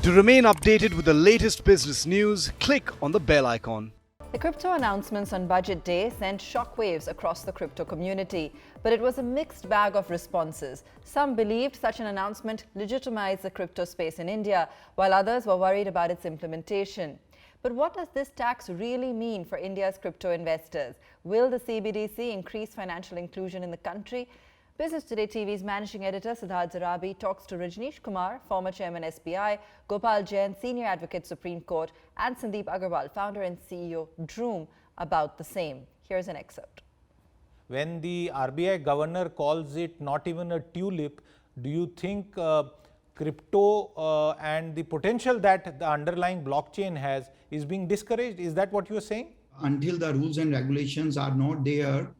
To remain updated with the latest business news, click on the bell icon. The crypto announcements on Budget Day sent shockwaves across the crypto community, but it was a mixed bag of responses. Some believed such an announcement legitimized the crypto space in India, while others were worried about its implementation. But what does this tax really mean for India's crypto investors? Will the CBDC increase financial inclusion in the country? Business Today TV's managing editor Siddharth Zarabi talks to Rajneesh Kumar, former chairman SBI, Gopal Jain, senior advocate Supreme Court, and Sandeep Agarwal, founder and CEO Droom, about the same. Here's an excerpt. When the RBI Governor calls it not even a tulip, do you think crypto and the potential that the underlying blockchain has is being discouraged? Is that what you are saying? Until the rules and regulations are not there,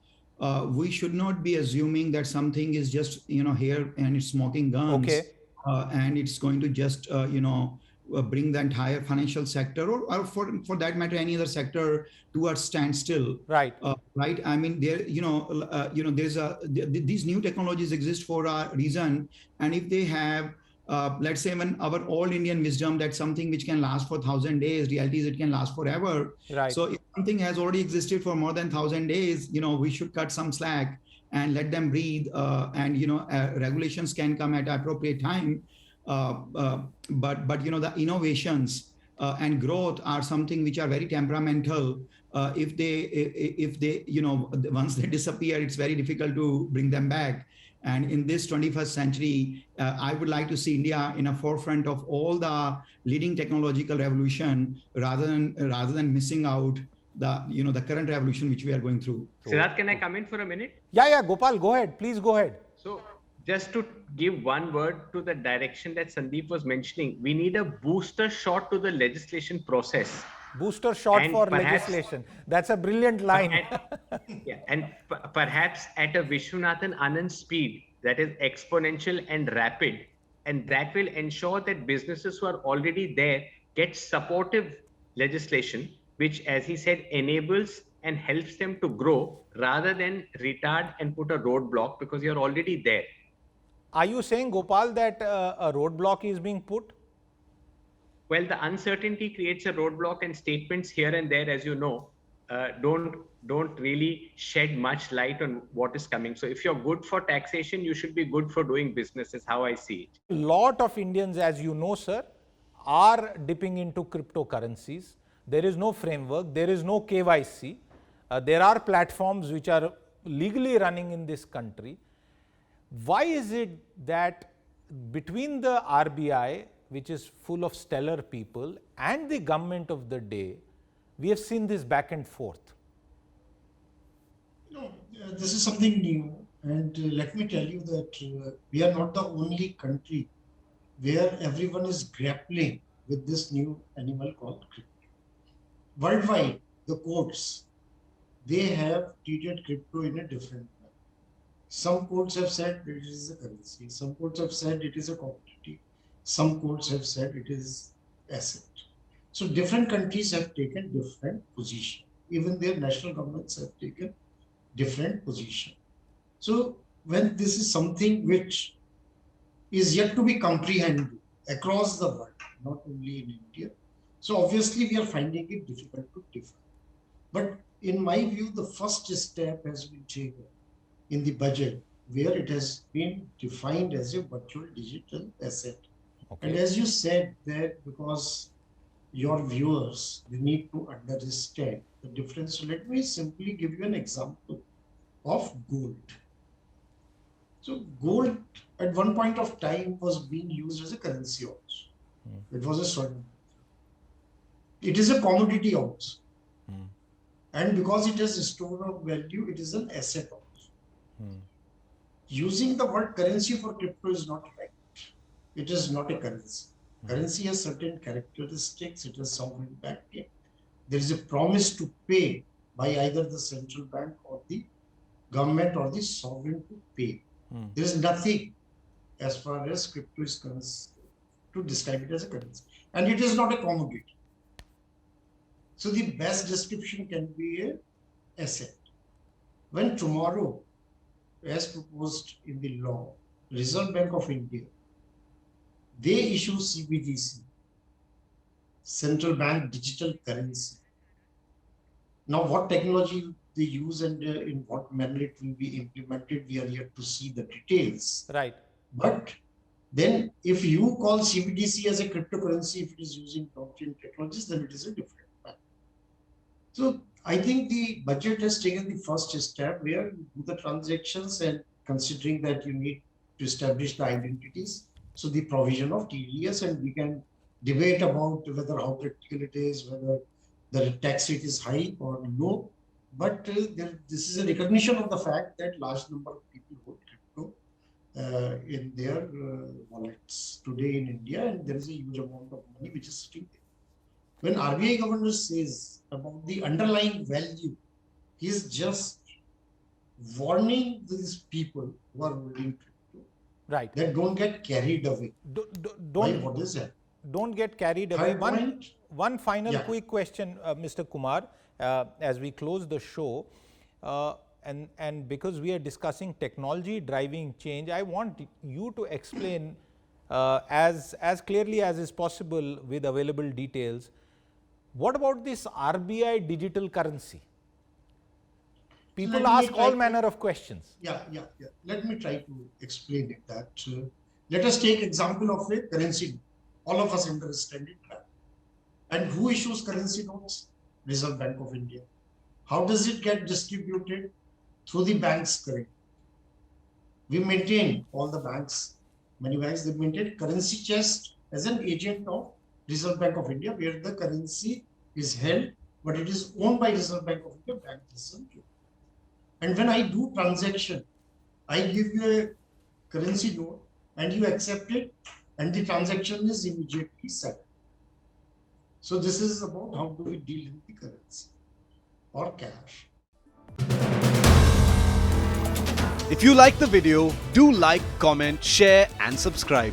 we should not be assuming that something is just here and it's smoking guns, okay, and it's going to just bring the entire financial sector or for that matter any other sector to a standstill. Right. Right. I mean, there there's these new technologies exist for a reason, and if they have let's say when our all Indian wisdom that something which can last for 1,000 days, reality is it can last forever. Right. So if something has already existed for more than 1,000 days, we should cut some slack and let them breathe. And regulations can come at appropriate time. But the innovations and growth are something which are very temperamental. If they once they disappear, it's very difficult to bring them back. And in this 21st century, I would like to see India in a forefront of all the leading technological revolution, rather than missing out the current revolution which we are going through. Siddharth, can I come in for a minute? Yeah, Gopal, go ahead. Please go ahead. So just to give one word to the direction that Sandeep was mentioning, we need a booster shot to the legislation process. Booster shot And for perhaps- legislation. That's a brilliant line. And perhaps at a Vishwanathan Anand speed that is exponential and rapid, and that will ensure that businesses who are already there get supportive legislation, which, as he said, enables and helps them to grow rather than retard and put a roadblock because you're already there. Are you saying, Gopal, that a roadblock is being put? Well, the uncertainty creates a roadblock, and statements here and there, as you know, don't really shed much light on what is coming. So if you're good for taxation, you should be good for doing business, is how I see it. A lot of Indians, as you know, sir, are dipping into cryptocurrencies. There is no framework, there is no KYC. There are platforms which are legally running in this country. Why is it that between the RBI, which is full of stellar people, and the government of the day, we have seen this back and forth? This is something new, and let me tell you that we are not the only country where everyone is grappling with this new animal called crypto. Worldwide, the courts, they have treated crypto in a different way. Some courts have said it is a currency, some courts have said it is a commodity, some courts have said it is asset. So different countries have taken different position. Even their national governments have taken different position. So when this is something which is yet to be comprehended across the world, not only in India, so obviously we are finding it difficult to define. But in my view, the first step has been taken in the budget, where it has been defined as a virtual digital asset. Okay. And as you said that because your viewers, they need to understand the difference. So let me simply give you an example of gold. So gold at one point of time was being used as a currency also. It was a certain. It is a commodity also. And because it has a store of value, it is an asset also. Using the word currency for crypto is not right. It is not a currency. Currency has certain characteristics. It has sovereign backing. There is a promise to pay by either the central bank or the government or the sovereign to pay. There is nothing as far as crypto is concerned to describe it as a currency. And it is not a commodity. So the best description can be an asset. When tomorrow, as proposed in the law, Reserve Bank of India, they issue CBDC, central bank digital currency. Now, what technology they use and in what manner it will be implemented, we are yet to see the details. Right. But then if you call CBDC as a cryptocurrency, if it is using blockchain technologies, then it is a different matter. So I think the budget has taken the first step where you do the transactions, and considering that you need to establish the identities. So the provision of TDS, and we can debate about whether how practical it is, whether the tax rate is high or low. But this is a recognition of the fact that large number of people hold crypto in their wallets today in India, and there is a huge amount of money which is sitting there. When RBI Governor says about the underlying value, he is just warning these people who are holding crypto, Right. that don't get carried away by Don't what is that. don't get carried away. Third point, One final Yeah. quick question, Mr. Kumar, as we close the show, and because we are discussing technology driving change, I want you to explain as clearly as is possible with available details, what about this RBI digital currency? People Let me ask try all to- manner of questions. Yeah. Let me try to explain it that let us take example of a currency note. All of us understand it. And who issues currency notes? Reserve Bank of India. How does it get distributed? Through the banks currently. We maintain, all the banks, many banks, they maintain currency chest as an agent of Reserve Bank of India, where the currency is held, but it is owned by Reserve Bank of India, bank doesn't do. And when I do transaction, I give you a currency note and you accept it, and the transaction is immediately settled. So this is about how do we deal with the currency or cash. If you like the video, do like, comment, share and subscribe.